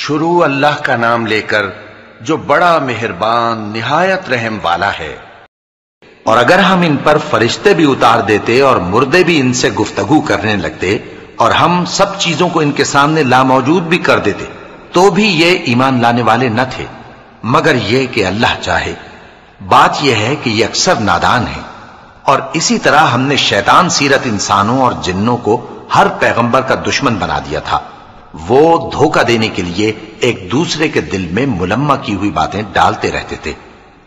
شروع اللہ کا نام لے کر جو بڑا مہربان نہایت رحم والا ہے۔ اور اگر ہم ان پر فرشتے بھی اتار دیتے اور مردے بھی ان سے گفتگو کرنے لگتے اور ہم سب چیزوں کو ان کے سامنے لاموجود بھی کر دیتے تو بھی یہ ایمان لانے والے نہ تھے، مگر یہ کہ اللہ چاہے۔ بات یہ ہے کہ یہ اکثر نادان ہیں۔ اور اسی طرح ہم نے شیطان سیرت انسانوں اور جنوں کو ہر پیغمبر کا دشمن بنا دیا تھا۔ وہ دھوکہ دینے کے لیے ایک دوسرے کے دل میں ملمہ کی ہوئی باتیں ڈالتے رہتے تھے،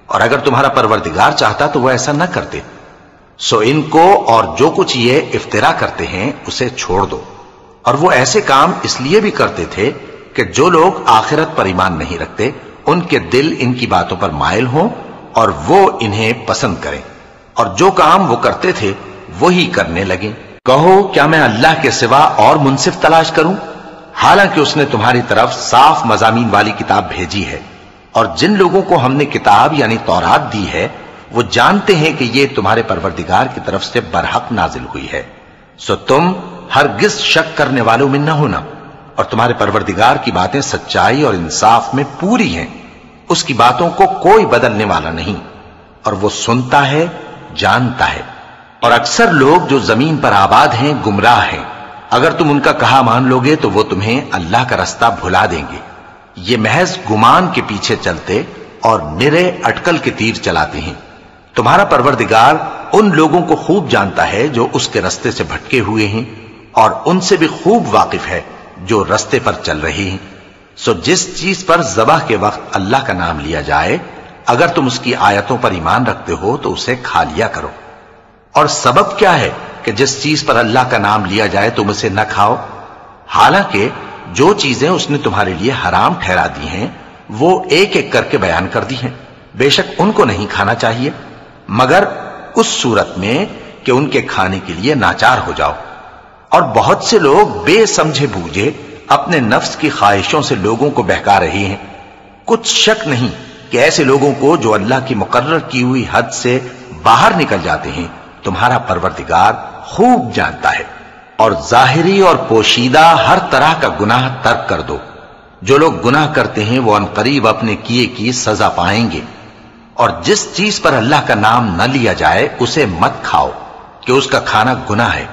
اور اگر تمہارا پروردگار چاہتا تو وہ ایسا نہ کرتے۔ سو ان کو اور جو کچھ یہ افترا کرتے ہیں اسے چھوڑ دو۔ اور وہ ایسے کام اس لیے بھی کرتے تھے کہ جو لوگ آخرت پر ایمان نہیں رکھتے ان کے دل ان کی باتوں پر مائل ہوں اور وہ انہیں پسند کریں، اور جو کام وہ کرتے تھے وہی کرنے لگیں۔ کہو کیا میں اللہ کے سوا اور منصف تلاش کروں، حالانکہ اس نے تمہاری طرف صاف مضامین والی کتاب بھیجی ہے، اور جن لوگوں کو ہم نے کتاب یعنی تورات دی ہے وہ جانتے ہیں کہ یہ تمہارے پروردگار کی طرف سے برحق نازل ہوئی ہے۔ سو تم ہرگز شک کرنے والوں میں نہ ہونا، اور تمہارے پروردگار کی باتیں سچائی اور انصاف میں پوری ہیں، اس کی باتوں کو کوئی بدلنے والا نہیں، اور وہ سنتا ہے، جانتا ہے۔ اور اکثر لوگ جو زمین پر آباد ہیں گمراہ ہیں، اگر تم ان کا کہا مان لوگے تو وہ تمہیں اللہ کا رستہ بھلا دیں گے۔ یہ محض گمان کے پیچھے چلتے اور نرے اٹکل کے تیر چلاتے ہیں۔ تمہارا پروردگار ان لوگوں کو خوب جانتا ہے جو اس کے رستے سے بھٹکے ہوئے ہیں، اور ان سے بھی خوب واقف ہے جو رستے پر چل رہے ہیں۔ سو جس چیز پر ذبح کے وقت اللہ کا نام لیا جائے اگر تم اس کی آیتوں پر ایمان رکھتے ہو تو اسے کھا لیا کرو۔ اور سبب کیا ہے کہ جس چیز پر اللہ کا نام لیا جائے تم اسے نہ کھاؤ، حالانکہ جو چیزیں اس نے تمہارے لیے حرام ٹھہرا دی ہیں وہ ایک ایک کر کے بیان کر دی ہیں۔ بے شک ان کو نہیں کھانا چاہیے مگر اس صورت میں کہ ان کے کھانے کے لیے ناچار ہو جاؤ۔ اور بہت سے لوگ بے سمجھے بوجھے اپنے نفس کی خواہشوں سے لوگوں کو بہکا رہے ہیں۔ کچھ شک نہیں کہ ایسے لوگوں کو جو اللہ کی مقرر کی ہوئی حد سے باہر نکل جاتے ہیں تمہارا پروردگار خوب جانتا ہے۔ اور ظاہری اور پوشیدہ ہر طرح کا گناہ ترک کر دو۔ جو لوگ گناہ کرتے ہیں وہ عنقریب اپنے کیے کی سزا پائیں گے۔ اور جس چیز پر اللہ کا نام نہ لیا جائے اسے مت کھاؤ کہ اس کا کھانا گناہ ہے۔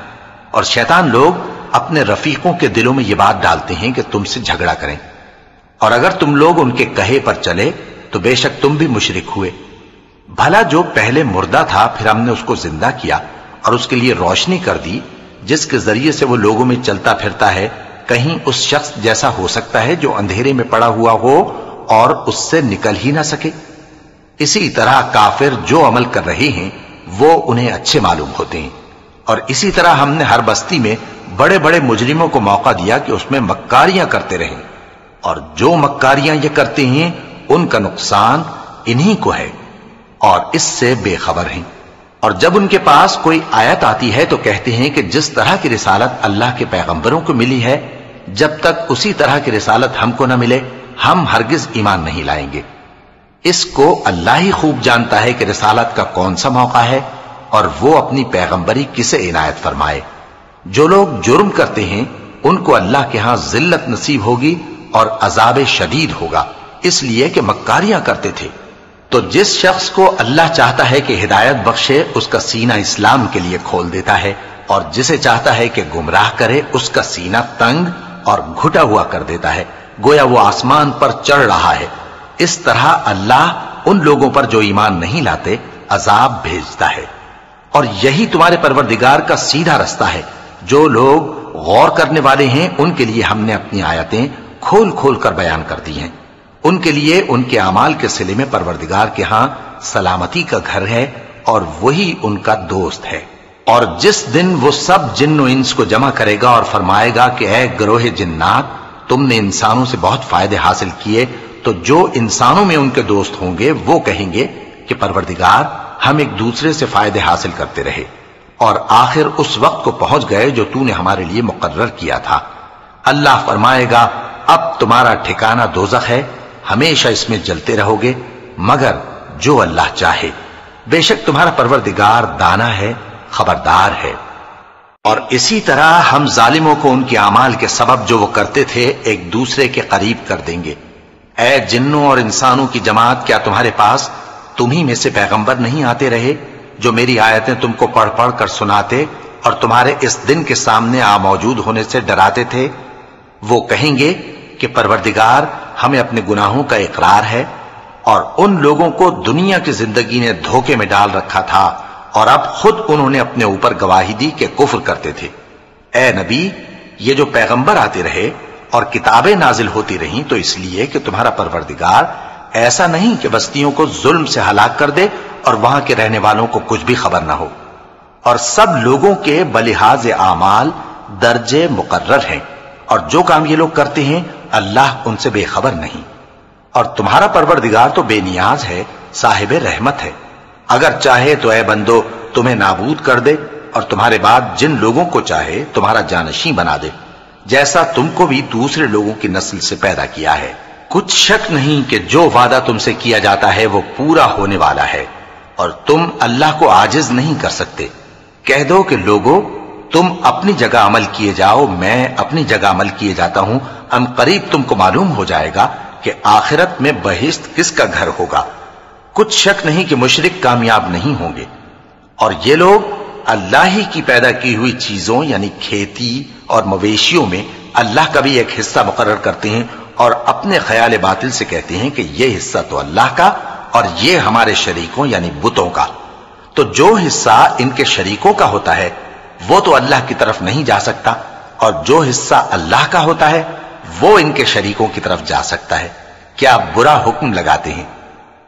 اور شیطان لوگ اپنے رفیقوں کے دلوں میں یہ بات ڈالتے ہیں کہ تم سے جھگڑا کریں، اور اگر تم لوگ ان کے کہے پر چلے تو بے شک تم بھی مشرک ہوئے۔ بھلا جو پہلے مردہ تھا پھر ہم نے اس کو زندہ کیا اور اس کے لیے روشنی کر دی جس کے ذریعے سے وہ لوگوں میں چلتا پھرتا ہے، کہیں اس شخص جیسا ہو سکتا ہے جو اندھیرے میں پڑا ہوا ہو اور اس سے نکل ہی نہ سکے؟ اسی طرح کافر جو عمل کر رہے ہیں وہ انہیں اچھے معلوم ہوتے ہیں۔ اور اسی طرح ہم نے ہر بستی میں بڑے بڑے مجرموں کو موقع دیا کہ اس میں مکاریاں کرتے رہیں، اور جو مکاریاں یہ کرتے ہیں ان کا نقصان انہی کو ہے اور اس سے بے خبر ہیں۔ اور جب ان کے پاس کوئی آیت آتی ہے تو کہتے ہیں کہ جس طرح کی رسالت اللہ کے پیغمبروں کو ملی ہے جب تک اسی طرح کی رسالت ہم کو نہ ملے ہم ہرگز ایمان نہیں لائیں گے۔ اس کو اللہ ہی خوب جانتا ہے کہ رسالت کا کون سا موقع ہے اور وہ اپنی پیغمبری کسے عنایت فرمائے۔ جو لوگ جرم کرتے ہیں ان کو اللہ کے ہاں ذلت نصیب ہوگی اور عذاب شدید ہوگا، اس لیے کہ مکاریاں کرتے تھے۔ تو جس شخص کو اللہ چاہتا ہے کہ ہدایت بخشے اس کا سینہ اسلام کے لیے کھول دیتا ہے، اور جسے چاہتا ہے کہ گمراہ کرے اس کا سینہ تنگ اور گھٹا ہوا کر دیتا ہے، گویا وہ آسمان پر چڑھ رہا ہے۔ اس طرح اللہ ان لوگوں پر جو ایمان نہیں لاتے عذاب بھیجتا ہے۔ اور یہی تمہارے پروردگار کا سیدھا رستہ ہے۔ جو لوگ غور کرنے والے ہیں ان کے لیے ہم نے اپنی آیتیں کھول کھول کر بیان کر دی ہیں۔ ان کے لیے ان کے اعمال کے صلے میں پروردگار کے ہاں سلامتی کا گھر ہے اور وہی ان کا دوست ہے۔ اور جس دن وہ سب جن و انس کو جمع کرے گا اور فرمائے گا کہ اے گروہ جنات، تم نے انسانوں سے بہت فائدے حاصل کیے، تو جو انسانوں میں ان کے دوست ہوں گے وہ کہیں گے کہ پروردگار ہم ایک دوسرے سے فائدے حاصل کرتے رہے اور آخر اس وقت کو پہنچ گئے جو تو نے ہمارے لیے مقرر کیا تھا۔ اللہ فرمائے گا اب تمہارا ٹھکانہ دوزخ ہے، ہمیشہ اس میں جلتے رہو گے مگر جو اللہ چاہے۔ بے شک تمہارا پروردگار دانا ہے، خبردار ہے۔ اور اسی طرح ہم ظالموں کو ان کے اعمال کے سبب جو وہ کرتے تھے ایک دوسرے کے قریب کر دیں گے۔ اے جنوں اور انسانوں کی جماعت، کیا تمہارے پاس تمہیں میں سے پیغمبر نہیں آتے رہے جو میری آیتیں تم کو پڑھ پڑھ کر سناتے اور تمہارے اس دن کے سامنے موجود ہونے سے ڈراتے تھے؟ وہ کہیں گے کہ پروردگار ہمیں اپنے گناہوں کا اقرار ہے، اور ان لوگوں کو دنیا کی زندگی نے دھوکے میں ڈال رکھا تھا اور اب خود انہوں نے اپنے اوپر گواہی دی کہ کفر کرتے تھے۔ اے نبی، یہ جو پیغمبر آتے رہے اور کتابیں نازل ہوتی رہیں تو اس لیے کہ تمہارا پروردگار ایسا نہیں کہ بستیوں کو ظلم سے ہلاک کر دے اور وہاں کے رہنے والوں کو کچھ بھی خبر نہ ہو، اور سب لوگوں کے بلحاظ اعمال درجے مقرر ہیں، اور جو کام یہ لوگ کرتے ہیں اللہ ان سے بے خبر نہیں۔ اور تمہارا پروردگار تو بے نیاز ہے، صاحب رحمت ہے، اگر چاہے تو اے بندو تمہیں نابود کر دے اور تمہارے بعد جن لوگوں کو چاہے تمہارا جانشین بنا دے، جیسا تم کو بھی دوسرے لوگوں کی نسل سے پیدا کیا ہے۔ کچھ شک نہیں کہ جو وعدہ تم سے کیا جاتا ہے وہ پورا ہونے والا ہے، اور تم اللہ کو عاجز نہیں کر سکتے۔ کہہ دو کہ لوگو تم اپنی جگہ عمل کیے جاؤ، میں اپنی جگہ عمل کیے جاتا ہوں، ان قریب تم کو معلوم ہو جائے گا کہ آخرت میں بہشت کس کا گھر ہوگا۔ کچھ شک نہیں کہ مشرک کامیاب نہیں ہوں گے، اور یہ لوگ اللہ ہی کی پیدا کی ہوئی چیزوں یعنی کھیتی اور مویشیوں میں اللہ کا بھی ایک حصہ مقرر کرتے ہیں، اور اپنے خیال باطل سے کہتے ہیں کہ یہ حصہ تو اللہ کا اور یہ ہمارے شریکوں یعنی بتوں کا۔ تو جو حصہ ان کے شریکوں کا ہوتا ہے وہ تو اللہ کی طرف نہیں جا سکتا، اور جو حصہ اللہ کا ہوتا ہے وہ ان کے شریکوں کی طرف جا سکتا ہے۔ کیا برا حکم لگاتے ہیں؟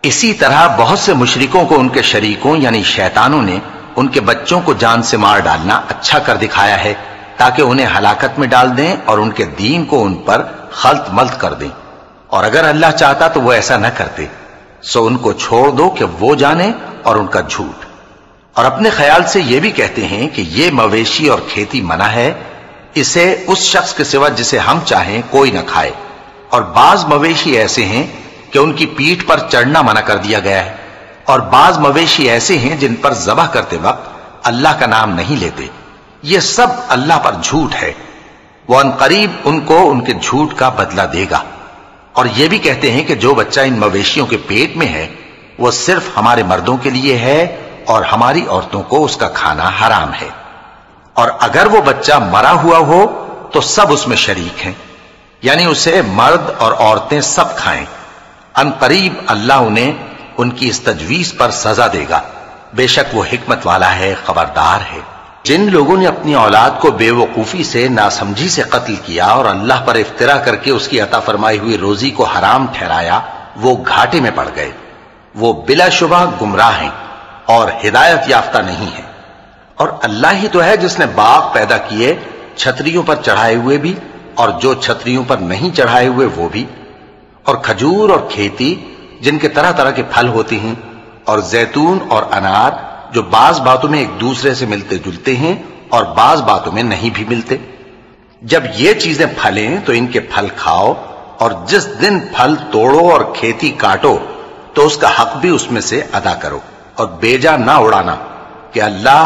اسی طرح بہت سے مشرکوں کو ان کے شریکوں یعنی شیطانوں نے ان کے بچوں کو جان سے مار ڈالنا اچھا کر دکھایا ہے، تاکہ انہیں ہلاکت میں ڈال دیں اور ان کے دین کو ان پر خلط ملط کر دیں، اور اگر اللہ چاہتا تو وہ ایسا نہ کرتے۔ سو ان کو چھوڑ دو کہ وہ جانے اور ان کا جھوٹ، اور اپنے خیال سے یہ بھی کہتے ہیں کہ یہ مویشی اور کھیتی منع ہے، اسے اس شخص کے سوا جسے ہم چاہیں کوئی نہ کھائے، اور بعض مویشی ایسے ہیں کہ ان کی پیٹھ پر چڑھنا منع کر دیا گیا ہے، اور بعض مویشی ایسے ہیں جن پر ذبح کرتے وقت اللہ کا نام نہیں لیتے۔ یہ سب اللہ پر جھوٹ ہے، وہ ان قریب ان کو ان کے جھوٹ کا بدلہ دے گا۔ اور یہ بھی کہتے ہیں کہ جو بچہ ان مویشیوں کے پیٹ میں ہے وہ صرف ہمارے مردوں کے لیے ہے اور ہماری عورتوں کو اس کا کھانا حرام ہے، اور اگر وہ بچہ مرا ہوا ہو تو سب اس میں شریک ہیں، یعنی اسے مرد اور عورتیں سب کھائیں۔ ان قریب اللہ انہیں ان کی اس تجویز پر سزا دے گا، بے شک وہ حکمت والا ہے، خبردار ہے۔ جن لوگوں نے اپنی اولاد کو بے وقوفی سے ناسمجھی سے قتل کیا اور اللہ پر افترا کر کے اس کی عطا فرمائی ہوئی روزی کو حرام ٹھہرایا، وہ گھاٹے میں پڑ گئے، وہ بلا شبہ گمراہ ہیں اور ہدایت یافتہ نہیں ہیں۔ اور اللہ ہی تو ہے جس نے باغ پیدا کیے، چھتریوں پر چڑھائے ہوئے بھی اور جو چھتریوں پر نہیں چڑھائے ہوئے وہ بھی، اور کھجور اور کھیتی جن کے طرح طرح کے پھل ہوتے ہیں، اور زیتون اور انار جو بعض باتوں میں ایک دوسرے سے ملتے جلتے ہیں اور بعض باتوں میں نہیں بھی ملتے۔ جب یہ چیزیں پھلیں تو ان کے پھل کھاؤ، اور جس دن پھل توڑو اور کھیتی کاٹو تو اس کا حق بھی اس میں سے ادا کرو، اور بیجا نہ اڑانا کہ اللہ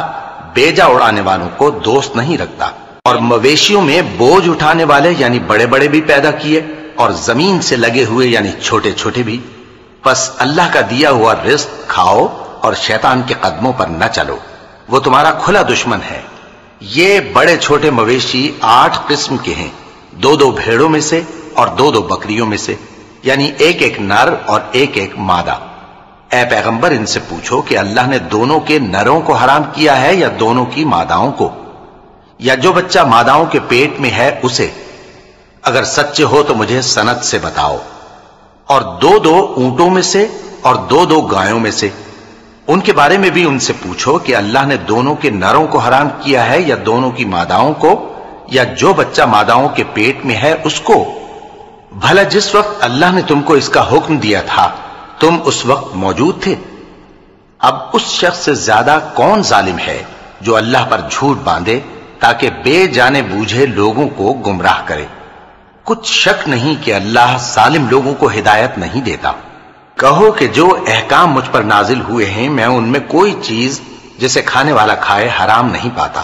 بیجا اڑانے والوں کو دوست نہیں رکھتا۔ اور مویشیوں میں بوجھ اٹھانے والے یعنی بڑے بڑے بھی پیدا کیے، اور زمین سے لگے ہوئے یعنی چھوٹے چھوٹے بھی۔ پس اللہ کا دیا ہوا رزق کھاؤ اور شیطان کے قدموں پر نہ چلو، وہ تمہارا کھلا دشمن ہے۔ یہ بڑے چھوٹے مویشی 8 قسم کے ہیں، 2 بھیڑوں میں سے اور 2 بکریوں میں سے، یعنی ایک نر اور ایک مادہ۔ اے پیغمبر ان سے پوچھو کہ اللہ نے دونوں کے نروں کو حرام کیا ہے یا دونوں کی ماداؤں کو، یا جو بچہ ماداؤں کے پیٹ میں ہے اسے؟ اگر سچے ہو تو مجھے سند سے بتاؤ۔ اور 2 اونٹوں میں سے اور 2 گایوں میں سے، ان کے بارے میں بھی ان سے پوچھو کہ اللہ نے دونوں کے نروں کو حرام کیا ہے یا دونوں کی ماداؤں کو، یا جو بچہ ماداؤں کے پیٹ میں ہے اس کو؟ بھلا جس وقت اللہ نے تم کو اس کا حکم دیا تھا تم اس وقت موجود تھے؟ اب اس شخص سے زیادہ کون ظالم ہے جو اللہ پر جھوٹ باندھے تاکہ بے جانے بوجھے لوگوں کو گمراہ کرے۔ کچھ شک نہیں کہ اللہ ظالم لوگوں کو ہدایت نہیں دیتا۔ کہو کہ جو احکام مجھ پر نازل ہوئے ہیں میں ان میں کوئی چیز جسے کھانے والا کھائے حرام نہیں پاتا،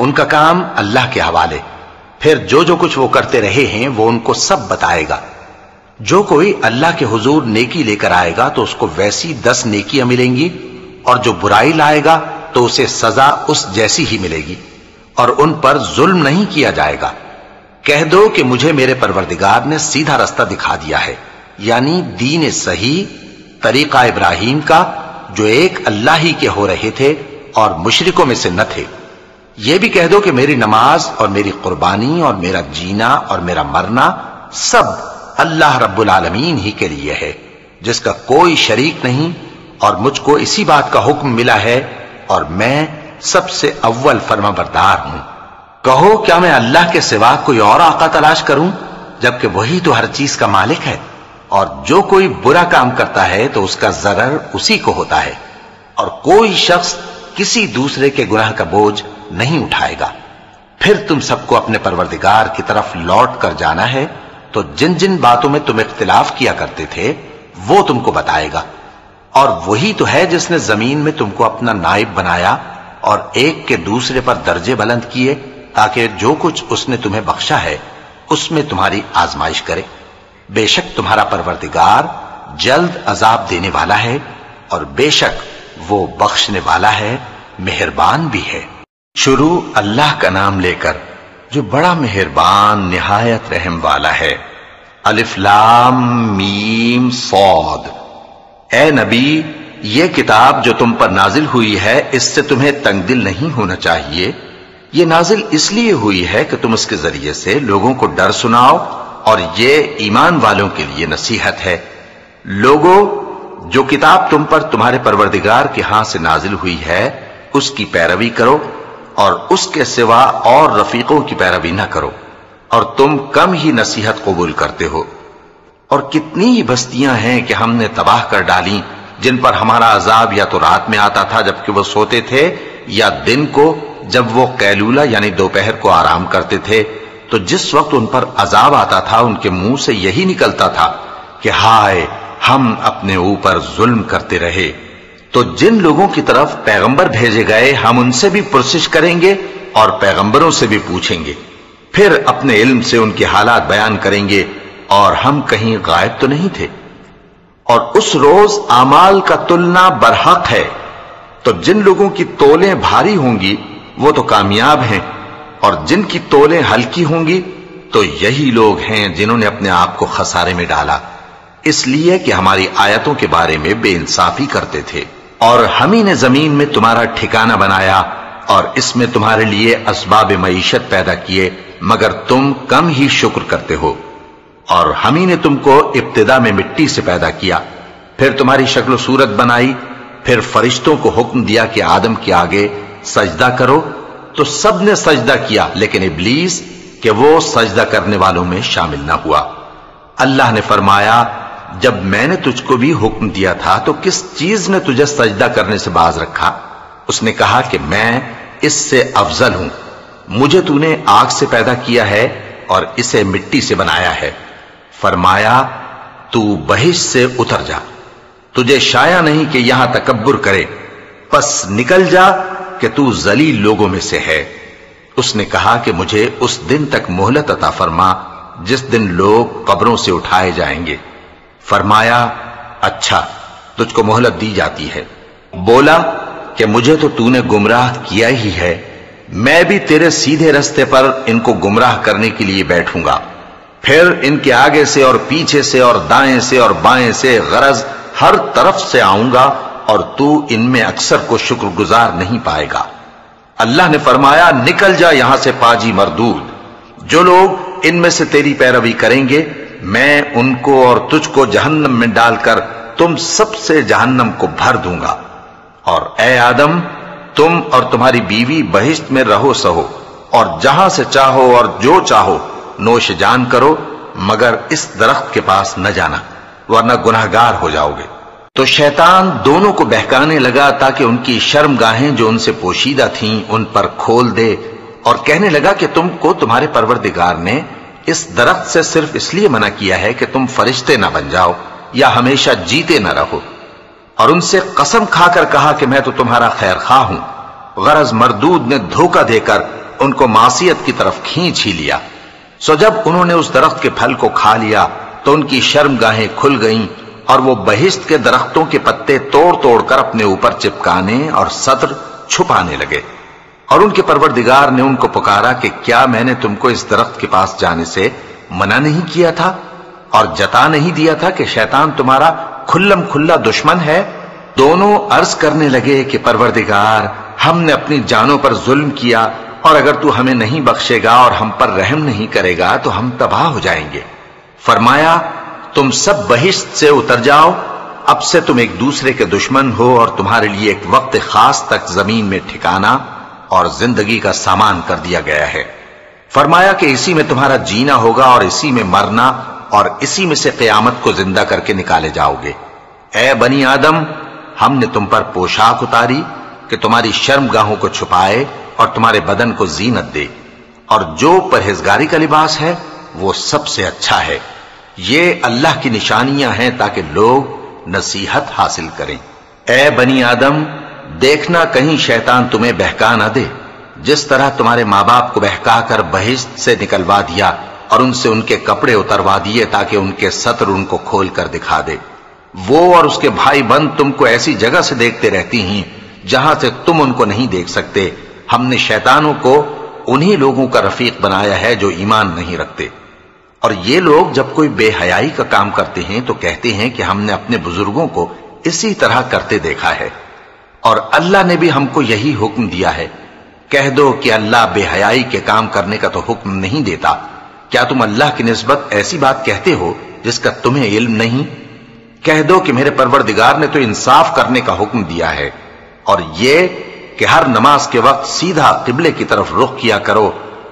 ان کا کام اللہ کے حوالے، پھر جو جو کچھ وہ کرتے رہے ہیں وہ ان کو سب بتائے گا۔ جو کوئی اللہ کے حضور نیکی لے کر آئے گا تو اس کو ویسی 10 نیکیاں ملیں گی، اور جو برائی لائے گا تو اسے سزا اس جیسی ہی ملے گی، اور ان پر ظلم نہیں کیا جائے گا۔ کہہ دو کہ مجھے میرے پروردگار نے سیدھا رستہ دکھا دیا ہے، یعنی دین صحیح، طریقہ ابراہیم کا، جو ایک اللہ ہی کے ہو رہے تھے اور مشرکوں میں سے نہ تھے۔ یہ بھی کہہ دو کہ میری نماز اور میری قربانی اور میرا جینا اور میرا مرنا سب اللہ رب العالمین ہی کے لیے ہے، جس کا کوئی شریک نہیں، اور مجھ کو اسی بات کا حکم ملا ہے، اور میں سب سے اول فرما بردار ہوں۔ کہو کیا میں اللہ کے سوا کوئی اور آقا تلاش کروں، جبکہ وہی تو ہر چیز کا مالک ہے، اور جو کوئی برا کام کرتا ہے تو اس کا ضرر اسی کو ہوتا ہے، اور کوئی شخص کسی دوسرے کے گناہ کا بوجھ نہیں اٹھائے گا۔ پھر تم سب کو اپنے پروردگار کی طرف لوٹ کر جانا ہے، تو جن جن باتوں میں تم اختلاف کیا کرتے تھے وہ تم کو بتائے گا، اور وہی تو ہے جس نے زمین میں تم کو اپنا نائب بنایا اور ایک کے دوسرے پر درجے بلند کیے، تاکہ جو کچھ اس نے تمہیں بخشا ہے اس میں تمہاری آزمائش کرے۔ بے شک تمہارا پروردگار جلد عذاب دینے والا ہے، اور بے شک وہ بخشنے والا ہے، مہربان بھی ہے۔ شروع اللہ کا نام لے کر جو بڑا مہربان نہایت رحم والا ہے۔ الف لام میم صاد۔ اے نبی، یہ کتاب جو تم پر نازل ہوئی ہے اس سے تمہیں تنگ دل نہیں ہونا چاہیے۔ یہ نازل اس لیے ہوئی ہے کہ تم اس کے ذریعے سے لوگوں کو ڈر سناؤ، اور یہ ایمان والوں کے لیے نصیحت ہے۔ لوگوں، جو کتاب تم پر تمہارے پروردگار کے ہاں سے نازل ہوئی ہے اس کی پیروی کرو، اور اس کے سوا اور رفیقوں کی پیروی نہ کرو، اور تم کم ہی نصیحت قبول کرتے ہو۔ اور کتنی ہی بستیاں ہیں کہ ہم نے تباہ کر ڈالیں، جن پر ہمارا عذاب یا تو رات میں آتا تھا جبکہ وہ سوتے تھے، یا دن کو جب وہ قیلولہ یعنی دوپہر کو آرام کرتے تھے، تو جس وقت ان پر عذاب آتا تھا ان کے منہ سے یہی نکلتا تھا کہ ہائے، ہم اپنے اوپر ظلم کرتے رہے۔ تو جن لوگوں کی طرف پیغمبر بھیجے گئے ہم ان سے بھی پرسش کریں گے اور پیغمبروں سے بھی پوچھیں گے، پھر اپنے علم سے ان کے حالات بیان کریں گے، اور ہم کہیں غائب تو نہیں تھے۔ اور اس روز اعمال کا تلنا برحق ہے، تو جن لوگوں کی تولیں بھاری ہوں گی وہ تو کامیاب ہیں، اور جن کی تولیں ہلکی ہوں گی تو یہی لوگ ہیں جنہوں نے اپنے آپ کو خسارے میں ڈالا، اس لیے کہ ہماری آیتوں کے بارے میں بے انصافی کرتے تھے۔ اور ہم ہی نے زمین میں تمہارا ٹھکانہ بنایا، اور اس میں تمہارے لیے اسباب معیشت پیدا کیے، مگر تم کم ہی شکر کرتے ہو۔ اور ہم ہی نے تم کو ابتدا میں مٹی سے پیدا کیا، پھر تمہاری شکل و صورت بنائی، پھر فرشتوں کو حکم دیا کہ آدم کے آگے سجدہ کرو، تو سب نے سجدہ کیا، لیکن ابلیس کہ وہ سجدہ کرنے والوں میں شامل نہ ہوا۔ اللہ نے فرمایا، جب میں نے تجھ کو بھی حکم دیا تھا تو کس چیز نے تجھے سجدہ کرنے سے باز رکھا؟ اس نے کہا کہ میں اس سے افضل ہوں، مجھے تو نے آگ سے پیدا کیا ہے اور اسے مٹی سے بنایا ہے۔ فرمایا، تو بہشت سے اتر جا، تجھے شایع نہیں کہ یہاں تکبر کرے، پس نکل جا کہ تو ذلیل لوگوں میں سے ہے۔ اس نے کہا کہ مجھے اس دن تک مہلت عطا فرما جس دن لوگ قبروں سے اٹھائے جائیں گے۔ فرمایا، اچھا، تجھ کو مہلت دی جاتی ہے۔ بولا کہ مجھے تو نے گمراہ کیا ہی ہے، میں بھی تیرے سیدھے رستے پر ان کو گمراہ کرنے کے لیے بیٹھوں گا، پھر ان کے آگے سے اور پیچھے سے اور دائیں سے اور بائیں سے، غرض ہر طرف سے آؤں گا، اور تو ان میں اکثر کو شکر گزار نہیں پائے گا۔ اللہ نے فرمایا، نکل جا یہاں سے پاجی مردود، جو لوگ ان میں سے تیری پیروی کریں گے میں ان کو اور تجھ کو جہنم میں ڈال کر تم سب سے جہنم کو بھر دوں گا۔ اور اے آدم، تم اور تمہاری بیوی بہشت میں رہو سہو، اور جہاں سے چاہو اور جو چاہو نوش جان کرو، مگر اس درخت کے پاس نہ جانا ورنہ گناہگار ہو جاؤ گے۔ تو شیطان دونوں کو بہکانے لگا تاکہ ان کی شرم گاہیں جو ان سے پوشیدہ تھیں ان پر کھول دے، اور کہنے لگا کہ تم کو تمہارے پروردگار نے اس درخت سے صرف اس لیے منع کیا ہے کہ تم فرشتے نہ بن جاؤ یا ہمیشہ جیتے نہ رہو۔ اور ان سے قسم کھا کر کہا کہ میں تو تمہارا خیر خواہ ہوں۔ غرض مردود نے دھوکہ دے کر ان کو معصیت کی طرف کھینچ ہی لیا۔ سو جب انہوں نے اس درخت کے پھل کو کھا لیا تو ان کی شرمگاہیں کھل گئیں اور وہ بہشت کے درختوں کے پتے توڑ توڑ کر اپنے اوپر چپکانے اور سطر چھپانے لگے۔ اور ان کے پروردگار نے ان کو پکارا کہ کیا میں نے تم کو اس درخت کے پاس جانے سے منع نہیں کیا تھا اور جتا نہیں دیا تھا کہ شیطان تمہارا کھلم کھلا دشمن ہے؟ دونوں عرض کرنے لگے کہ پروردگار، ہم نے اپنی جانوں پر ظلم کیا، اور اگر تو ہمیں نہیں بخشے گا اور ہم پر رحم نہیں کرے گا تو ہم تباہ ہو جائیں گے۔ فرمایا تم سب بہشت سے اتر جاؤ، اب سے تم ایک دوسرے کے دشمن ہو اور تمہارے لیے ایک وقت خاص تک زمین میں ٹھکانا اور زندگی کا سامان کر دیا گیا ہے۔ فرمایا کہ اسی میں تمہارا جینا ہوگا اور اسی میں مرنا اور اسی میں سے قیامت کو زندہ کر کے نکالے جاؤ گے۔ اے بنی آدم، ہم نے تم پر پوشاک اتاری کہ تمہاری شرمگاہوں کو چھپائے اور تمہارے بدن کو زینت دے، اور جو پرہیزگاری کا لباس ہے وہ سب سے اچھا ہے۔ یہ اللہ کی نشانیاں ہیں تاکہ لوگ نصیحت حاصل کریں۔ اے بنی آدم، دیکھنا کہیں شیطان تمہیں بہکا نہ دے، جس طرح تمہارے ماں باپ کو بہکا کر بہشت سے نکلوا دیا اور ان سے ان کے کپڑے اتروا دیے تاکہ ان کے سطر ان کو کھول کر دکھا دے۔ وہ اور اس کے بھائی بند تم کو ایسی جگہ سے دیکھتے رہتی ہیں جہاں سے تم ان کو نہیں دیکھ سکتے۔ ہم نے شیطانوں کو انہی لوگوں کا رفیق بنایا ہے جو ایمان نہیں رکھتے۔ اور یہ لوگ جب کوئی بے حیائی کا کام کرتے ہیں تو کہتے ہیں کہ ہم نے اپنے بزرگوں کو اسی طرح کرتے دیکھا ہے، اور اللہ نے بھی ہم کو یہی حکم دیا ہے۔ کہہ دو کہ اللہ بے حیائی کے کام کرنے کا تو حکم نہیں دیتا۔ کیا تم اللہ کی نسبت ایسی بات کہتے ہو جس کا تمہیں علم نہیں؟ کہہ دو کہ میرے پروردگار نے تو انصاف کرنے کا حکم دیا ہے، اور یہ کہ ہر نماز کے وقت سیدھا قبلے کی طرف رخ کیا کرو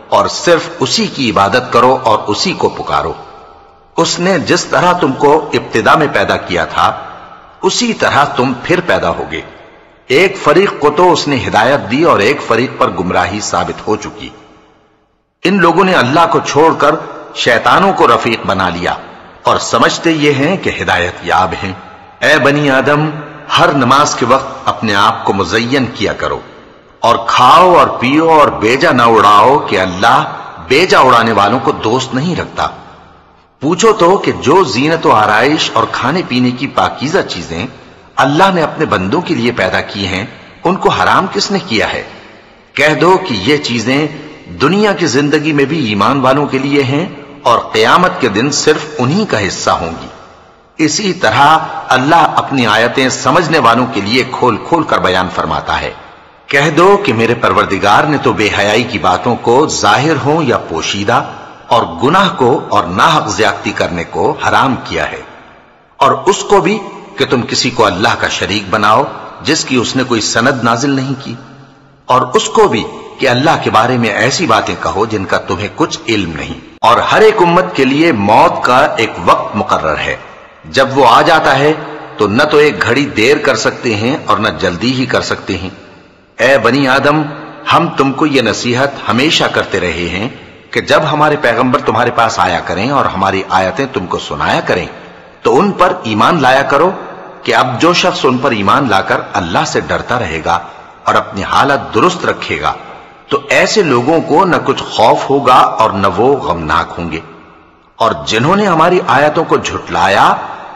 اور صرف اسی کی عبادت کرو اور اسی کو پکارو۔ اس نے جس طرح تم کو ابتدا میں پیدا کیا تھا اسی طرح تم پھر پیدا ہوگے۔ ایک فریق کو تو اس نے ہدایت دی اور ایک فریق پر گمراہی ثابت ہو چکی۔ ان لوگوں نے اللہ کو چھوڑ کر شیطانوں کو رفیق بنا لیا اور سمجھتے یہ ہیں کہ ہدایت یاب ہیں۔ اے بنی آدم، ہر نماز کے وقت اپنے آپ کو مزین کیا کرو، اور کھاؤ اور پیو اور بیجا نہ اڑاؤ کہ اللہ بیجا اڑانے والوں کو دوست نہیں رکھتا۔ پوچھو تو کہ جو زینت و آرائش اور کھانے پینے کی پاکیزہ چیزیں اللہ نے اپنے بندوں کے لیے پیدا کی ہیں ان کو حرام کس نے کیا ہے؟ کہہ دو کہ یہ چیزیں دنیا کی زندگی میں بھی ایمان والوں کے لیے ہیں اور قیامت کے دن صرف انہی کا حصہ ہوں گی۔ اسی طرح اللہ اپنی آیتیں سمجھنے والوں کے لیے کھول کھول کر بیان فرماتا ہے۔ کہہ دو کہ میرے پروردگار نے تو بے حیائی کی باتوں کو ظاہر ہوں یا پوشیدہ اور گناہ کو اور ناحق زیادتی کرنے کو حرام کیا ہے، اور اس کو بھی کہ تم کسی کو اللہ کا شریک بناؤ جس کی اس نے کوئی سند نازل نہیں کی، اور اس کو بھی کہ اللہ کے بارے میں ایسی باتیں کہو جن کا تمہیں کچھ علم نہیں۔ اور ہر ایک امت کے لیے موت کا ایک وقت مقرر ہے، جب وہ آ جاتا ہے تو نہ تو ایک گھڑی دیر کر سکتے ہیں اور نہ جلدی ہی کر سکتے ہیں۔ اے بنی آدم، ہم تم کو یہ نصیحت ہمیشہ کرتے رہے ہیں کہ جب ہمارے پیغمبر تمہارے پاس آیا کریں اور ہماری آیتیں تم کو سنایا کریں تو ان پر ایمان لایا کرو، کہ اب جو شخص ان پر ایمان لا کر اللہ سے ڈرتا رہے گا اور اپنی حالت درست رکھے گا تو ایسے لوگوں کو نہ کچھ خوف ہوگا اور نہ وہ غمناک ہوں گے۔ اور جنہوں نے ہماری آیتوں کو جھٹلایا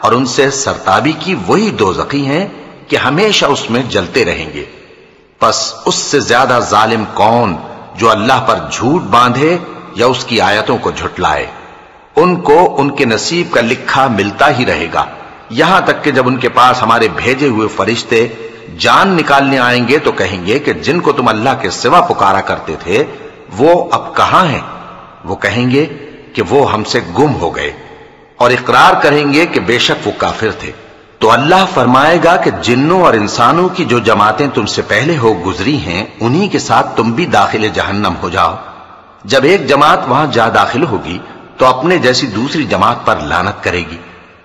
اور ان سے سرتابی کی وہی دوزخی ہیں کہ ہمیشہ اس میں جلتے رہیں گے۔ پس اس سے زیادہ ظالم کون جو اللہ پر جھوٹ باندھے یا اس کی آیتوں کو جھٹلائے؟ ان کو ان کے نصیب کا لکھا ملتا ہی رہے گا، یہاں تک کہ جب ان کے پاس ہمارے بھیجے ہوئے فرشتے جان نکالنے آئیں گے تو کہیں گے کہ جن کو تم اللہ کے سوا پکارا کرتے تھے وہ اب کہاں ہیں؟ وہ کہیں گے کہ وہ ہم سے گم ہو گئے، اور اقرار کریں گے کہ بے شک وہ کافر تھے۔ تو اللہ فرمائے گا کہ جنوں اور انسانوں کی جو جماعتیں تم سے پہلے ہو گزری ہیں انہی کے ساتھ تم بھی داخل جہنم ہو جاؤ۔ جب ایک جماعت وہاں جا داخل ہوگی تو اپنے جیسی دوسری جماعت پر لعنت کرے گی،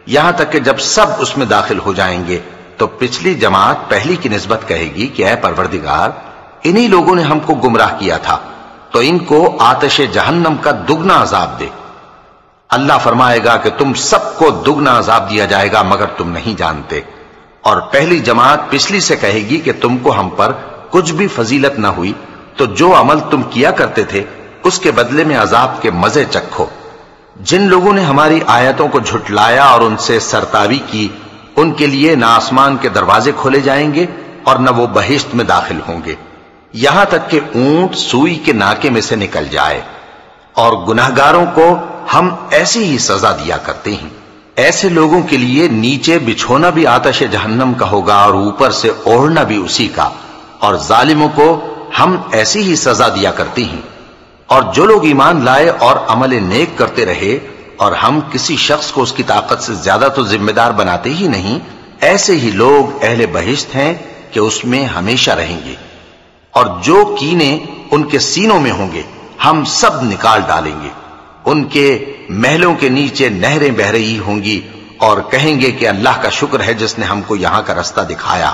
یہاں تک کہ جب سب اس میں داخل ہو جائیں گے تو پچھلی جماعت پہلی کی نسبت کہے گی کہ اے پروردگار، انہی لوگوں نے ہم کو گمراہ کیا تھا، تو ان کو آتش جہنم کا دگنا عذاب دے۔ اللہ فرمائے گا کہ تم سب کو دگنا عذاب دیا جائے گا مگر تم نہیں جانتے۔ اور پہلی جماعت پچھلی سے کہے گی کہ تم کو ہم پر کچھ بھی فضیلت نہ ہوئی تو جو عمل تم کیا کرتے تھے اس کے بدلے میں عذاب کے مزے چکھو۔ جن لوگوں نے ہماری آیتوں کو جھٹلایا اور ان سے سرتاوی کی، ان کے لیے نہ آسمان کے دروازے کھولے جائیں گے اور نہ وہ بہشت میں داخل ہوں گے، یہاں تک کہ اونٹ سوئی کے ناکے میں سے نکل جائے۔ اور گناہگاروں کو ہم ایسی ہی سزا دیا کرتے ہیں۔ ایسے لوگوں کے لیے نیچے بچھونا بھی آتش جہنم کا ہوگا اور اوپر سے اوڑھنا بھی اسی کا، اور ظالموں کو ہم ایسی ہی سزا دیا کرتے ہیں۔ اور جو لوگ ایمان لائے اور عمل نیک کرتے رہے، اور ہم کسی شخص کو اس کی طاقت سے زیادہ تو ذمہ دار بناتے ہی نہیں، ایسے ہی لوگ اہل بہشت ہیں کہ اس میں ہمیشہ رہیں گے۔ اور جو کینے ان کے سینوں میں ہوں گے ہم سب نکال ڈالیں گے۔ ان کے محلوں کے نیچے نہریں بہ رہی ہوں گی، اور کہیں گے کہ اللہ کا شکر ہے جس نے ہم کو یہاں کا رستہ دکھایا،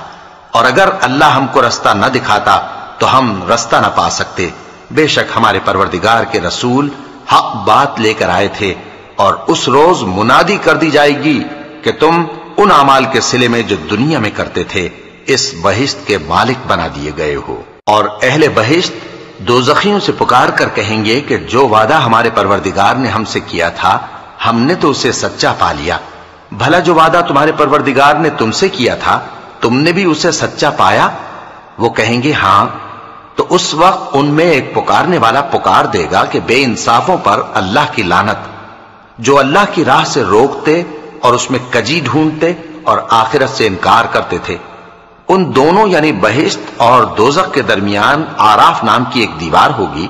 اور اگر اللہ ہم کو رستہ نہ دکھاتا تو ہم رستہ نہ پا سکتے۔ بے شک ہمارے پروردگار کے رسول حق بات لے کر آئے تھے، اور اس روز منادی کر دی جائے گی کہ تم ان اعمال کے صلے میں جو دنیا میں کرتے تھے اس بہشت کے مالک بنا دیے گئے ہو۔ اور اہل بہشت دوزخیوں سے پکار کر کہیں گے کہ جو وعدہ ہمارے پروردگار نے ہم سے کیا تھا ہم نے تو اسے سچا پا لیا۔ بھلا جو وعدہ تمہارے پروردگار نے تم سے کیا تھا تم نے بھی اسے سچا پایا؟ وہ کہیں گے ہاں۔ تو اس وقت ان میں ایک پکارنے والا پکار دے گا کہ بے انصافوں پر اللہ کی لعنت، جو اللہ کی راہ سے روکتے اور اس میں کجی ڈھونڈتے اور آخرت سے انکار کرتے تھے۔ ان دونوں یعنی بہشت اور دوزخ کے درمیان آراف نام کی ایک دیوار ہوگی،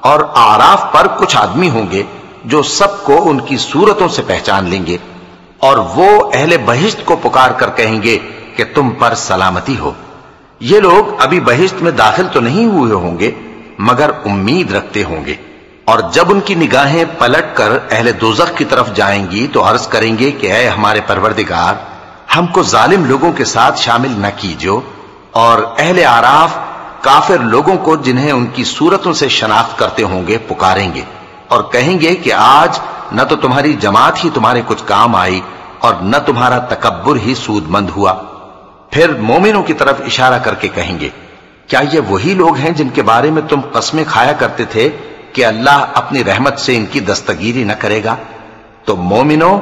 اور آراف پر کچھ آدمی ہوں گے جو سب کو ان کی صورتوں سے پہچان لیں گے، اور وہ اہل بہشت کو پکار کر کہیں گے کہ تم پر سلامتی ہو۔ یہ لوگ ابھی بہشت میں داخل تو نہیں ہوئے ہوں گے مگر امید رکھتے ہوں گے، اور جب ان کی نگاہیں پلٹ کر اہل دوزخ کی طرف جائیں گی تو عرض کریں گے کہ اے ہمارے پروردگار، ہم کو ظالم لوگوں کے ساتھ شامل نہ کیجو۔ اور اہل آراف کافر لوگوں کو جنہیں ان کی صورتوں سے شناخت کرتے ہوں گے پکاریں گے اور کہیں گے کہ آج نہ تو تمہاری جماعت ہی تمہارے کچھ کام آئی اور نہ تمہارا تکبر ہی سود مند ہوا۔ پھر مومنوں کی طرف اشارہ کر کے کہیں گے کیا یہ وہی لوگ ہیں جن کے بارے میں تم قسمیں کھایا کرتے تھے کہ اللہ اپنی رحمت سے ان کی دستگیری نہ کرے گا؟ تو مومنوں،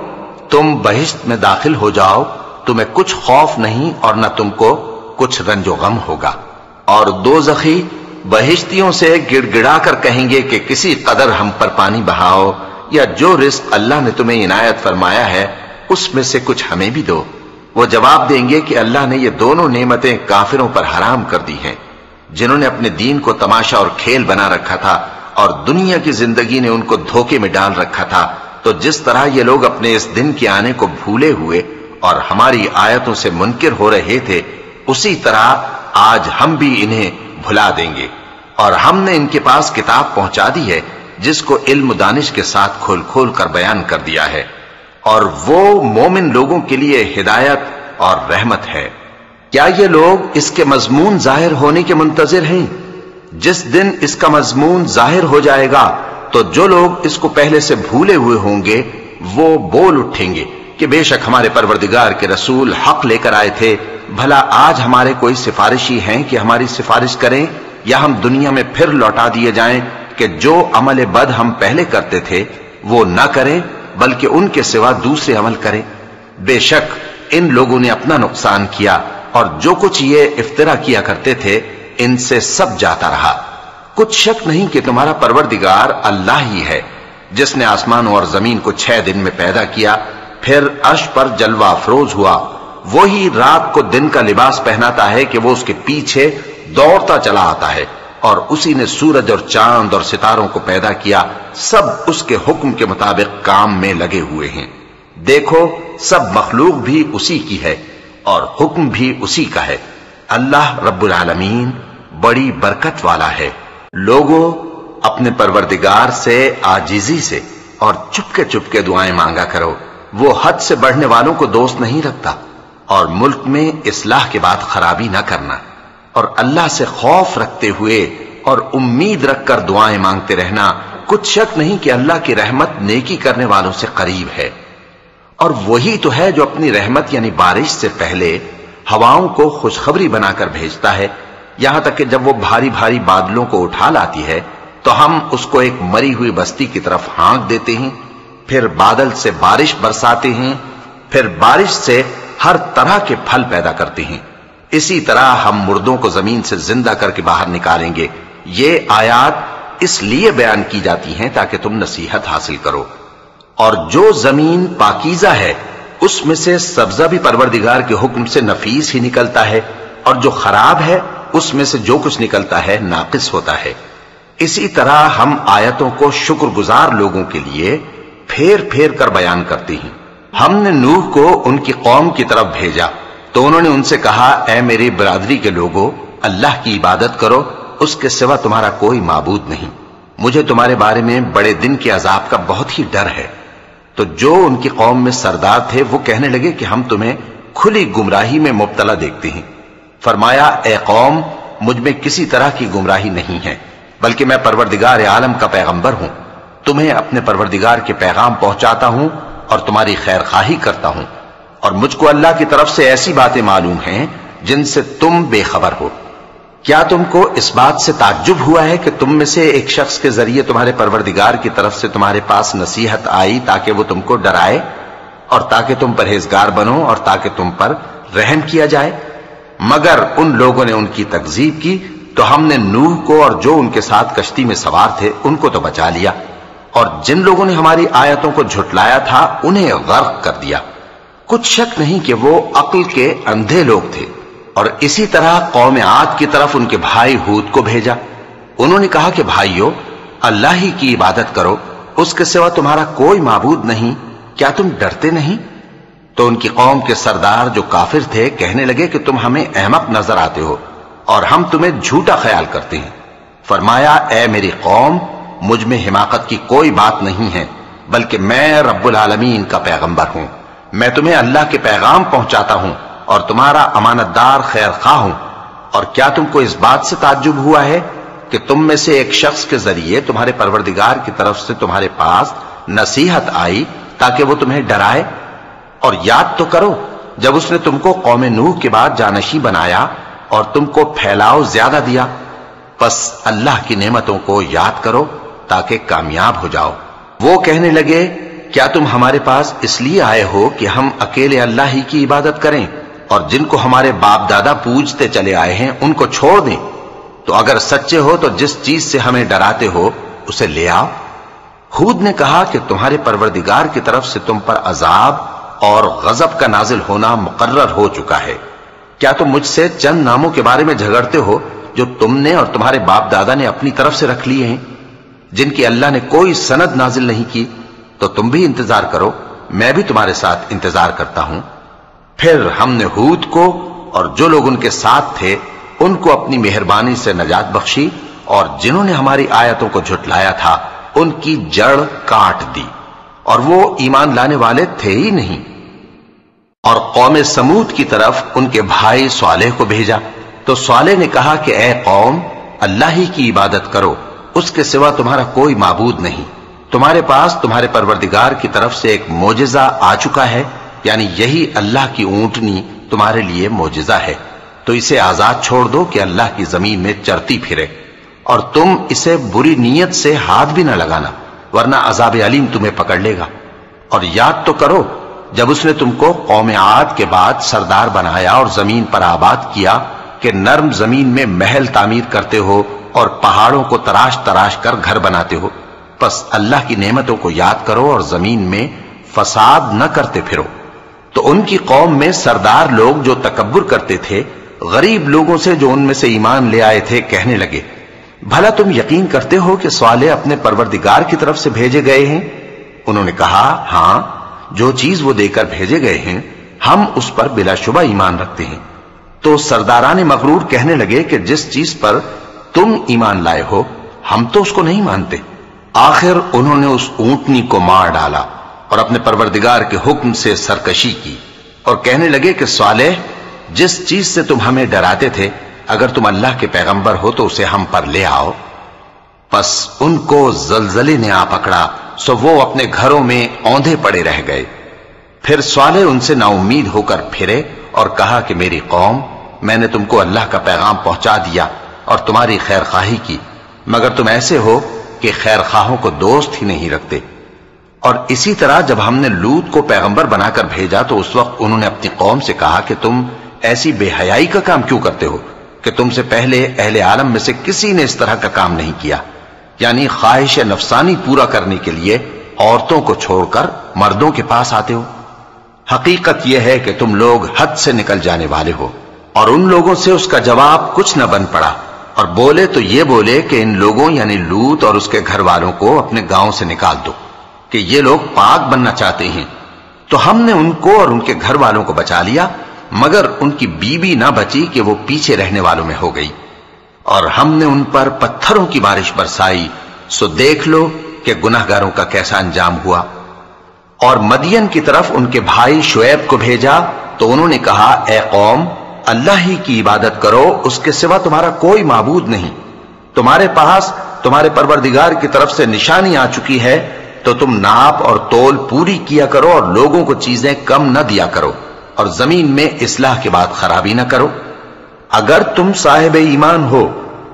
تم بہشت میں داخل ہو جاؤ، تمہیں کچھ خوف نہیں اور نہ تم کو کچھ رنج و غم ہوگا۔ اور دوزخی بہشتیوں سے گڑ گڑا کر کہیں گے کہ کسی قدر ہم پر پانی بہاؤ، یا جو رزق اللہ نے تمہیں عنایت فرمایا ہے اس میں سے کچھ ہمیں بھی دو۔ وہ جواب دیں گے کہ اللہ نے یہ دونوں نعمتیں کافروں پر حرام کر دی ہیں، جنہوں نے اپنے دین کو تماشا اور کھیل بنا رکھا تھا اور دنیا کی زندگی نے ان کو دھوکے میں ڈال رکھا تھا۔ تو جس طرح یہ لوگ اپنے اس دن کے آنے کو بھولے ہوئے اور ہماری آیتوں سے منکر ہو رہے تھے، اسی طرح آج ہم بھی انہیں بھلا دیں گے۔ اور ہم نے ان کے پاس کتاب پہنچا دی ہے جس کو علم و دانش کے ساتھ کھول کھول کر بیان کر دیا ہے، اور وہ مومن لوگوں کے لیے ہدایت اور رحمت ہے۔ کیا یہ لوگ اس کے مضمون ظاہر ہونے کے منتظر ہیں؟ جس دن اس کا مضمون ظاہر ہو جائے گا تو جو لوگ اس کو پہلے سے بھولے ہوئے ہوں گے وہ بول اٹھیں گے کہ بے شک ہمارے پروردگار کے رسول حق لے کر آئے تھے، بھلا آج ہمارے کوئی سفارشی ہیں کہ ہماری سفارش کریں، یا ہم دنیا میں پھر لوٹا دیے جائیں کہ جو عمل بد ہم پہلے کرتے تھے وہ نہ کریں بلکہ ان کے سوا دوسرے عمل کریں۔ بے شک ان لوگوں نے اپنا نقصان کیا، اور جو کچھ یہ افترا کیا کرتے تھے ان سے سب جاتا رہا۔ کچھ شک نہیں کہ تمہارا پروردگار اللہ ہی ہے جس نے آسمانوں اور زمین کو 6 دن میں پیدا کیا، پھر عرش پر جلوہ افروز ہوا۔ وہی رات کو دن کا لباس پہناتا ہے کہ وہ اس کے پیچھے دوڑتا چلا آتا ہے، اور اسی نے سورج اور چاند اور ستاروں کو پیدا کیا، سب اس کے حکم کے مطابق کام میں لگے ہوئے ہیں۔ دیکھو سب مخلوق بھی اسی کی ہے اور حکم بھی اسی کا ہے۔ اللہ رب العالمین بڑی برکت والا ہے۔ لوگوں، اپنے پروردگار سے عاجزی سے اور چپکے چپکے دعائیں مانگا کرو، وہ حد سے بڑھنے والوں کو دوست نہیں رکھتا، اور ملک میں اصلاح کے بعد خرابی نہ کرنا، اور اللہ سے خوف رکھتے ہوئے اور امید رکھ کر دعائیں مانگتے رہنا۔ کچھ شک نہیں کہ اللہ کی رحمت نیکی کرنے والوں سے قریب ہے، اور وہی تو ہے جو اپنی رحمت یعنی بارش سے پہلے ہواؤں کو خوشخبری بنا کر بھیجتا ہے یہاں تک کہ جب وہ بھاری بھاری بادلوں کو اٹھا لاتی ہے تو ہم اس کو ایک مری ہوئی بستی کی طرف ہانک دیتے ہیں، پھر بادل سے بارش برساتے ہیں، پھر بارش سے ہر طرح کے پھل پیدا کرتے ہیں۔ اسی طرح ہم مردوں کو زمین سے زندہ کر کے باہر نکالیں گے۔ یہ آیات اس لیے بیان کی جاتی ہیں تاکہ تم نصیحت حاصل کرو۔ اور جو زمین پاکیزہ ہے اس میں سے سبزہ بھی پروردگار کے حکم سے نفیس ہی نکلتا ہے، اور جو خراب ہے اس میں سے جو کچھ نکلتا ہے ناقص ہوتا ہے۔ اسی طرح ہم آیتوں کو شکر گزار لوگوں کے لیے پھیر پھیر کر بیان کرتے ہیں۔ ہم نے نوح کو ان کی قوم کی طرف بھیجا تو انہوں نے ان سے کہا، اے میری برادری کے لوگوں، اللہ کی عبادت کرو، اس کے سوا تمہارا کوئی معبود نہیں۔ مجھے تمہارے بارے میں بڑے دن کے عذاب کا بہت ہی ڈر ہے۔ تو جو ان کی قوم میں سردار تھے وہ کہنے لگے کہ ہم تمہیں کھلی گمراہی میں مبتلا دیکھتے ہیں۔ فرمایا، اے قوم، مجھ میں کسی طرح کی گمراہی نہیں ہے، بلکہ میں پروردگار عالم کا پیغمبر ہوں۔ تمہیں اپنے پروردگار کے پیغام پہنچاتا ہوں اور تمہاری خیر خواہی کرتا ہوں، اور مجھ کو اللہ کی طرف سے ایسی باتیں معلوم ہیں جن سے تم بے خبر ہو۔ کیا تم کو اس بات سے تعجب ہوا ہے کہ تم میں سے ایک شخص کے ذریعے تمہارے پروردگار کی طرف سے تمہارے پاس نصیحت آئی تاکہ وہ تم کو ڈرائے اور تاکہ تم پرہیزگار بنو اور تاکہ تم پر رحم کیا جائے؟ مگر ان لوگوں نے ان کی تکذیب کی تو ہم نے نوح کو اور جو ان کے ساتھ کشتی میں سوار تھے ان کو تو بچا لیا، اور جن لوگوں نے ہماری آیتوں کو جھٹلایا تھا انہیں غرق کر دیا۔ کچھ شک نہیں کہ وہ عقل کے اندھے لوگ تھے۔ اور اسی طرح قوم عاد کی طرف ان کے بھائی ہود کو بھیجا۔ انہوں نے کہا کہ بھائیو، اللہ ہی کی عبادت کرو، اس کے سوا تمہارا کوئی معبود نہیں، کیا تم ڈرتے نہیں؟ تو ان کی قوم کے سردار جو کافر تھے کہنے لگے کہ تم ہمیں احمق نظر آتے ہو اور ہم تمہیں جھوٹا خیال کرتے ہیں۔ فرمایا، اے میری قوم، مجھ میں حماقت کی کوئی بات نہیں ہے، بلکہ میں رب العالمین کا پیغمبر ہوں۔ میں تمہیں اللہ کے پیغام پہنچاتا ہوں اور تمہارا امانت دار خیر خواہ ہوں۔ اور کیا تم کو اس بات سے تعجب ہوا ہے کہ تم میں سے ایک شخص کے ذریعے تمہارے پروردگار کی طرف سے تمہارے پاس نصیحت آئی تاکہ وہ تمہیں ڈرائے؟ اور یاد تو کرو جب اس نے تم کو قوم نوح کے بعد جانشین بنایا اور تم کو پھیلاؤ زیادہ دیا۔ پس اللہ کی نعمتوں کو یاد کرو تاکہ کامیاب ہو جاؤ۔ وہ کہنے لگے، کیا تم ہمارے پاس اس لیے آئے ہو کہ ہم اکیلے اللہ ہی کی عبادت کریں اور جن کو ہمارے باپ دادا پوجتے چلے آئے ہیں ان کو چھوڑ دیں؟ تو اگر سچے ہو تو جس چیز سے ہمیں ڈراتے ہو اسے لے آؤ۔ ہود نے کہا کہ تمہارے پروردگار کی طرف سے تم پر عذاب اور غضب کا نازل ہونا مقرر ہو چکا ہے۔ کیا تم مجھ سے چند ناموں کے بارے میں جھگڑتے ہو جو تم نے اور تمہارے باپ دادا نے اپنی طرف سے رکھ لیے ہیں، جن کی اللہ نے کوئی سند نازل نہیں کی؟ تو تم بھی انتظار کرو، میں بھی تمہارے ساتھ انتظار کرتا ہوں۔ پھر ہم نے ہود کو اور جو لوگ ان کے ساتھ تھے ان کو اپنی مہربانی سے نجات بخشی، اور جنہوں نے ہماری آیتوں کو جھٹلایا تھا ان کی جڑ کاٹ دی، اور وہ ایمان لانے والے تھے ہی نہیں۔ اور قوم سمود کی طرف ان کے بھائی صالح کو بھیجا تو صالح نے کہا کہ اے قوم، اللہ ہی کی عبادت کرو، اس کے سوا تمہارا کوئی معبود نہیں۔ تمہارے پاس تمہارے پروردگار کی طرف سے ایک معجزہ آ چکا ہے، یعنی یہی اللہ کی اونٹنی تمہارے لیے معجزہ ہے، تو اسے آزاد چھوڑ دو کہ اللہ کی زمین میں چرتی پھرے، اور تم اسے بری نیت سے ہاتھ بھی نہ لگانا، ورنہ عذاب علیم تمہیں پکڑ لے گا۔ اور یاد تو کرو جب اس نے تم کو قوم عاد کے بعد سردار بنایا اور زمین پر آباد کیا کہ نرم زمین میں محل تعمیر کرتے ہو اور پہاڑوں کو تراش تراش کر گھر بناتے ہو۔ پس اللہ کی نعمتوں کو یاد کرو اور زمین میں فساد نہ کرتے پھرو۔ تو ان کی قوم میں سردار لوگ جو تکبر کرتے تھے غریب لوگوں سے جو ان میں سے ایمان لے آئے تھے کہنے لگے، بھلا تم یقین کرتے ہو کہ صالح اپنے پروردگار کی طرف سے بھیجے گئے ہیں؟ انہوں نے کہا، ہاں، جو چیز وہ دے کر بھیجے گئے ہیں ہم اس پر بلا شبہ ایمان رکھتے ہیں۔ تو سرداران مغرور کہنے لگے کہ جس چیز پر تم ایمان لائے ہو ہم تو اس کو نہیں مانتے۔ آخر انہوں نے اس اونٹنی کو مار ڈالا اور اپنے پروردگار کے حکم سے سرکشی کی، اور کہنے لگے کہ صالح، جس چیز سے تم ہمیں ڈراتے تھے اگر تم اللہ کے پیغمبر ہو تو اسے ہم پر لے آؤ۔ پس ان کو زلزلے نے آ پکڑا، سو وہ اپنے گھروں میں اوندھے پڑے رہ گئے۔ پھر صالح ان سے نا امید ہو کر پھرے اور کہا کہ میری قوم، میں نے تم کو اللہ کا پیغام پہنچا دیا اور تمہاری خیر خواہی کی، مگر تم ایسے ہو کہ خیر خواہوں کو دوست ہی نہیں رکھتے۔ اور اسی طرح جب ہم نے لوط کو پیغمبر بنا کر بھیجا تو اس وقت انہوں نے اپنی قوم سے کہا کہ تم ایسی بے حیائی کا کام کیوں کرتے ہو کہ تم سے پہلے اہل عالم میں سے کسی نے اس طرح کا کام نہیں کیا، یعنی خواہش نفسانی پورا کرنے کے لیے عورتوں کو چھوڑ کر مردوں کے پاس آتے ہو۔ حقیقت یہ ہے کہ تم لوگ حد سے نکل جانے والے ہو۔ اور ان لوگوں سے اس کا جواب کچھ نہ بن پڑا، اور بولے تو یہ بولے کہ ان لوگوں یعنی لوط اور اس کے گھر والوں کو اپنے گاؤں سے نکال دو کہ یہ لوگ پاک بننا چاہتے ہیں۔ تو ہم نے ان کو اور ان کے گھر والوں کو بچا لیا، مگر ان کی بیوی نہ بچی کہ وہ پیچھے رہنے والوں میں ہو گئی، اور ہم نے ان پر پتھروں کی بارش برسائی، سو دیکھ لو کہ گناہگاروں کا کیسا انجام ہوا۔ اور مدین کی طرف ان کے بھائی شعیب کو بھیجا تو انہوں نے کہا، اے قوم، اللہ ہی کی عبادت کرو، اس کے سوا تمہارا کوئی معبود نہیں۔ تمہارے پاس تمہارے پروردگار کی طرف سے نشانی آ چکی ہے، تو تم ناپ اور تول پوری کیا کرو اور لوگوں کو چیزیں کم نہ دیا کرو، اور زمین میں اصلاح کے بعد خرابی نہ کرو۔ اگر تم صاحب ایمان ہو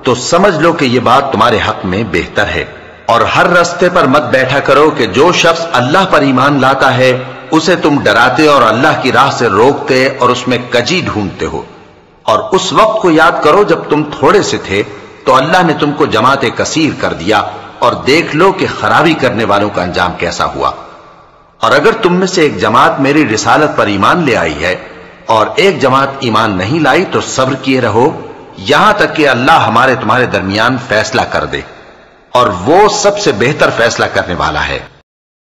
تو سمجھ لو کہ یہ بات تمہارے حق میں بہتر ہے، اور ہر رستے پر مت بیٹھا کرو کہ جو شخص اللہ پر ایمان لاتا ہے اسے تم ڈراتے اور اللہ کی راہ سے روکتے اور اس میں کجی ڈھونڈتے ہو۔ اور اس وقت کو یاد کرو جب تم تھوڑے سے تھے تو اللہ نے تم کو جماعت کثیر کر دیا، اور دیکھ لو کہ خرابی کرنے والوں کا انجام کیسا ہوا۔ اور اگر تم میں سے ایک جماعت میری رسالت پر ایمان لے آئی ہے اور ایک جماعت ایمان نہیں لائی تو صبر کیے رہو یہاں تک کہ اللہ ہمارے تمہارے درمیان فیصلہ کر دے، اور وہ سب سے بہتر فیصلہ کرنے والا ہے۔